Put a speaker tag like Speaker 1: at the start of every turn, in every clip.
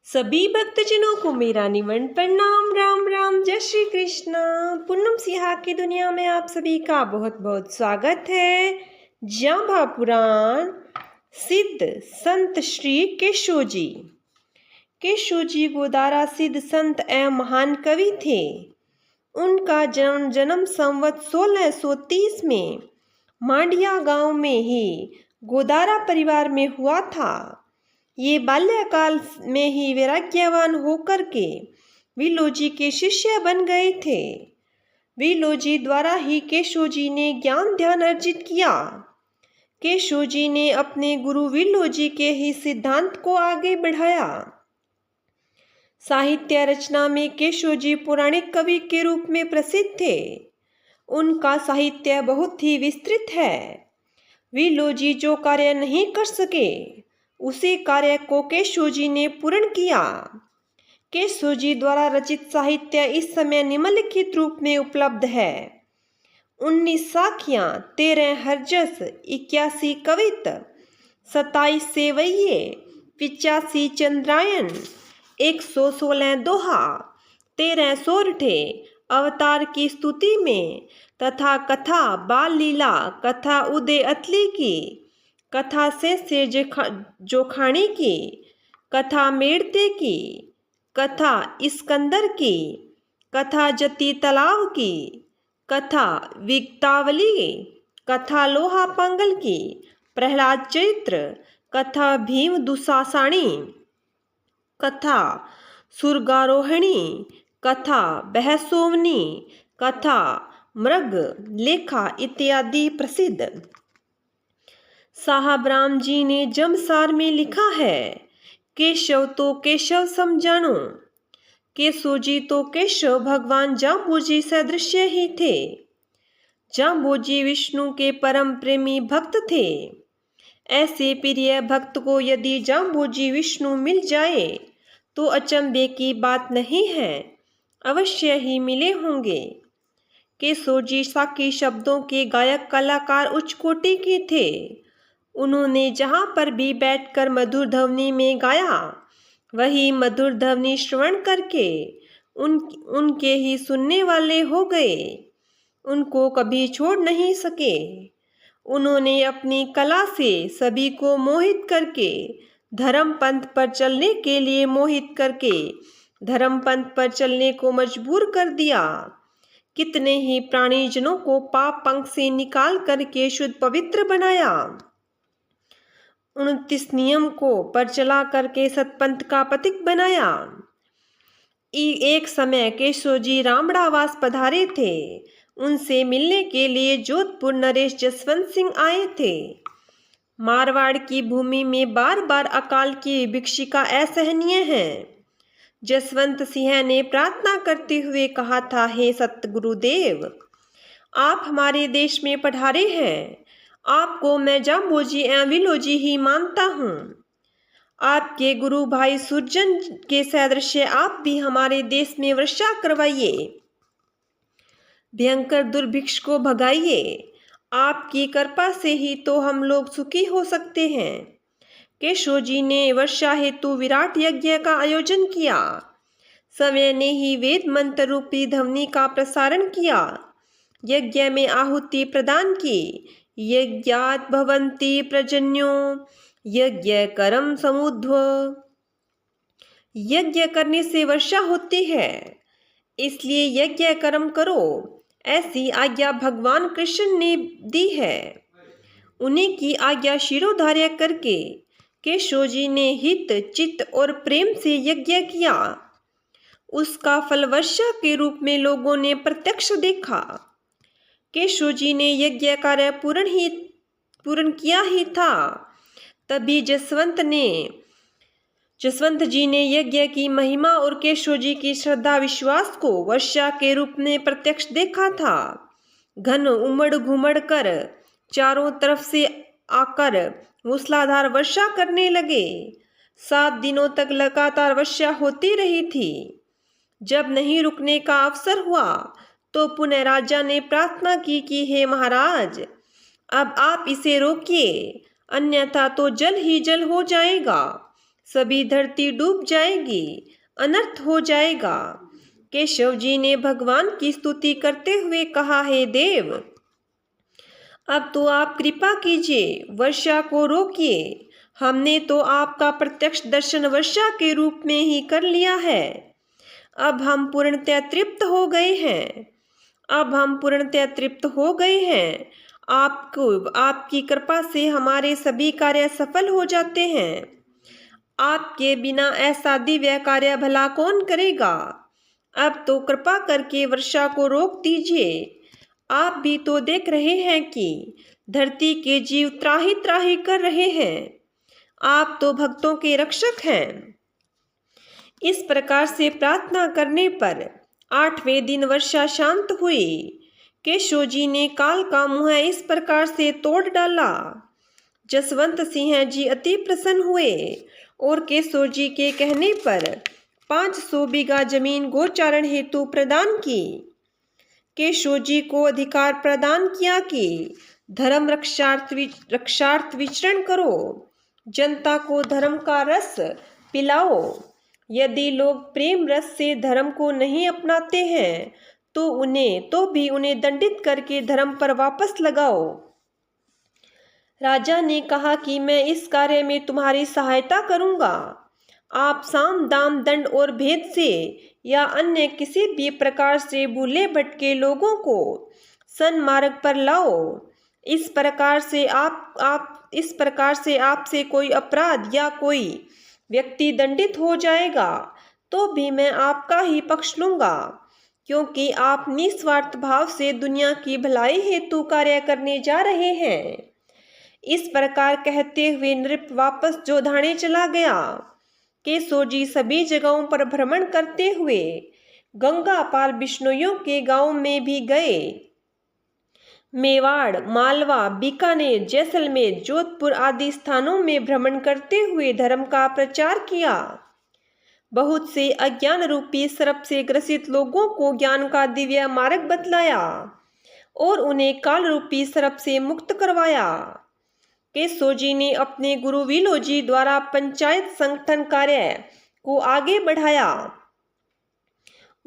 Speaker 1: सभी भक्तजनों को मेरा निमन प्रणाम। राम राम, जय श्री कृष्णा। पूनम सिहा की दुनिया में आप सभी का बहुत बहुत स्वागत है। जांबा पुराण सिद्ध संत श्री केशव जी। केशव जी गोदारा सिद्ध संत एवं महान कवि थे। उनका जन्म संवत 1630 में मांडिया गांव में ही गोदारा परिवार में हुआ था। ये बाल्यकाल में ही वैराग्यवान होकर के विलोजी के शिष्य बन गए थे। विलोजी द्वारा ही केशव जी ने ज्ञान ध्यान अर्जित किया। केशव जी ने अपने गुरु विलोजी के ही सिद्धांत को आगे बढ़ाया। साहित्य रचना में केशव जी पौराणिक कवि के रूप में प्रसिद्ध थे। उनका साहित्य बहुत ही विस्तृत है। विलोजी जो कार्य नहीं कर सके उसी कार्य को केशव जी ने पूर्ण किया। केशव जी द्वारा रचित साहित्य इस समय निम्नलिखित रूप में उपलब्ध है। 19 साखियाँ, 13 हरजस, 81 कवित, 27 सेवैये, 85 चंद्रायन, 116 दोहा, 13 सोरठे अवतार की स्तुति में तथा कथा बाल लीला, कथा उदय अतली की, कथा से जोखानी की, कथा मेड़ते की, कथा इस्कंदर की, कथा जती तालाब की, कथा विक्तावली, कथा लोहा पांगल की, प्रहलाद चरित्र, कथा भीम दुसासाणी, कथा सुरगारोहिणी, कथा बहसोवनी, कथा मृग लेखा इत्यादि प्रसिद्ध। साहब राम जी ने जमसार में लिखा है, केशव तो केशव समझानो। केशव जी तो केशव भगवान जाम्बूजी सदृश्य ही थे। जाम्बूजी विष्णु के परम प्रेमी भक्त थे। ऐसे प्रिय भक्त को यदि जाम्बूजी विष्णु मिल जाए तो अचंभे की बात नहीं है, अवश्य ही मिले होंगे। केशव जी साकी शब्दों के गायक कलाकार उच्च कोटि के थे। उन्होंने जहाँ पर भी बैठकर मधुर ध्वनि में गाया, वही मधुर ध्वनि श्रवण करके उनके ही सुनने वाले हो गए। उनको कभी छोड़ नहीं सके। उन्होंने अपनी कला से सभी को मोहित करके धर्म पंथ पर चलने के लिए मोहित करके धर्म पंथ पर चलने को मजबूर कर दिया। कितने ही प्राणीजनों को पाप पंख से निकाल करके शुद्ध पवित्र बनाया। 29 नियम को पर चला करके सतपंथ का प्रतीक बनाया। एक समय केशव जी रामड़ावास पधारे थे। उनसे मिलने के लिए जोधपुर नरेश जसवंत सिंह आए थे। मारवाड़ की भूमि में बार बार अकाल की विभीषिका असहनीय है। जसवंत सिंह ने प्रार्थना करते हुए कहा था, हे सतगुरुदेव, आप हमारे देश में पधारे हैं। आपको मैं जाम्बूजी एवं विलोजी ही मानता हूँ। आपके गुरु भाई सुरजन के सदृश आप भी हमारे देश में वर्षा करवाइए, भयंकर दुर्भिक्ष को भगाइए। आपकी कृपा से ही तो हम लोग सुखी हो सकते हैं। केशव जी ने वर्षा हेतु विराट यज्ञ का आयोजन किया। समय ने ही वेद मंत्र रूपी ध्वनि का प्रसारण किया। यज्ञ में आहुति प्रदान की। यज्ञात भवन्ति प्रजन्यो यज्ञ कर्म समुद्व। यज्ञ करने से वर्षा होती है, इसलिए यज्ञ कर्म करो, ऐसी आज्ञा भगवान कृष्ण ने दी है। उन्हीं की आज्ञा शिरोधार्य करके केशव जी ने हित चित्त और प्रेम से यज्ञ किया। उसका फल वर्षा के रूप में लोगों ने प्रत्यक्ष देखा। केशव जी ने यज्ञ कार्य पूर्ण किया ही था, तभी जसवंत जी ने यज्ञ की महिमा और केशव जी की श्रद्धा विश्वास को वर्षा के रूप में प्रत्यक्ष देखा था। घन उमड़ घुमड़ कर चारों तरफ से आकर मूसलाधार वर्षा करने लगे। 7 दिनों तक लगातार वर्षा होती रही थी। जब नहीं रुकने का अवसर हुआ तो पुनः राजा ने प्रार्थना की कि हे महाराज, अब आप इसे रोकिए, अन्यथा तो जल ही जल हो जाएगा। सभी धरती डूब जाएगी, अनर्थ हो जाएगा। केशव जी ने भगवान की स्तुति करते हुए कहा, हे देव, अब तो आप कृपा कीजिए, वर्षा को रोकिए। हमने तो आपका प्रत्यक्ष दर्शन वर्षा के रूप में ही कर लिया है। अब हम पूर्णतः तृप्त हो गए हैं। आपकी कृपा से हमारे सभी कार्य सफल हो जाते हैं। आपके बिना ऐसा दिव्य कार्य भला कौन करेगा। अब तो कृपा करके वर्षा को रोक दीजिए। आप भी तो देख रहे हैं कि धरती के जीव त्राही त्राही कर रहे हैं। आप तो भक्तों के रक्षक हैं। इस प्रकार से प्रार्थना करने पर 8वें दिन वर्षा शांत हुई। केशव जी ने काल का मुंह इस प्रकार से तोड़ डाला। जसवंत सिंह जी अति प्रसन्न हुए और केशव जी के कहने पर 500 बीघा जमीन गोचारण हेतु प्रदान की। केशव जी को अधिकार प्रदान किया कि धर्म रक्षार्थ विचरण करो, जनता को धर्म का रस पिलाओ। यदि लोग प्रेम रस से धर्म को नहीं अपनाते हैं तो उन्हें दंडित करके धर्म पर वापस लगाओ। राजा ने कहा कि मैं इस कार्य में तुम्हारी सहायता करूंगा। आप साम दाम दंड और भेद से या अन्य किसी भी प्रकार से भूले भटके लोगों को सन्मार्ग पर लाओ। इस प्रकार से आपसे कोई अपराध या कोई व्यक्ति दंडित हो जाएगा तो भी मैं आपका ही पक्ष लूंगा, क्योंकि आप निस्वार्थ भाव से दुनिया की भलाई हेतु कार्य करने जा रहे हैं। इस प्रकार कहते हुए नृप वापस जोधाने चला गया। केशव जी सभी जगहों पर भ्रमण करते हुए गंगा पार बिश्नोइयों के गांव में भी गए। मेवाड़, मालवा, बीकानेर, जैसलमेर, जोधपुर आदि स्थानों में भ्रमण करते हुए धर्म का प्रचार किया। बहुत से अज्ञान रूपी सर्प से ग्रसित लोगों को ज्ञान का दिव्य मार्ग बतलाया और उन्हें काल रूपी सर्प से मुक्त करवाया। केशव जी ने अपने गुरु विलोजी द्वारा पंचायत संगठन कार्य को आगे बढ़ाया,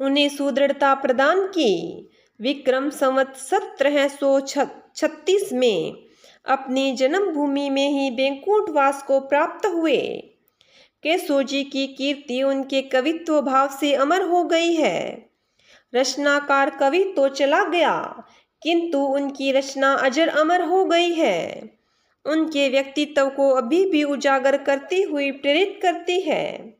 Speaker 1: उन्हें सुदृढ़ता प्रदान की। विक्रम संवत 1736 में अपनी जन्मभूमि में ही बैंकुंठवास को प्राप्त हुए। केशव जी की कीर्ति उनके कवित्व भाव से अमर हो गई है। रचनाकार कवि तो चला गया, किंतु उनकी रचना अजर अमर हो गई है। उनके व्यक्तित्व को अभी भी उजागर करती हुई प्रेरित करती है।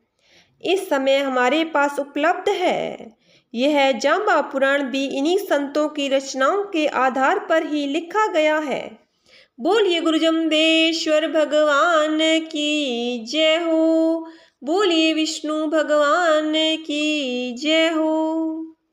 Speaker 1: इस समय हमारे पास उपलब्ध है। यह जांबा पुराण भी इन्हीं संतों की रचनाओं के आधार पर ही लिखा गया है। बोलिए गुरु जमदेश्वर भगवान की जय हो। बोलिए विष्णु भगवान की जय हो।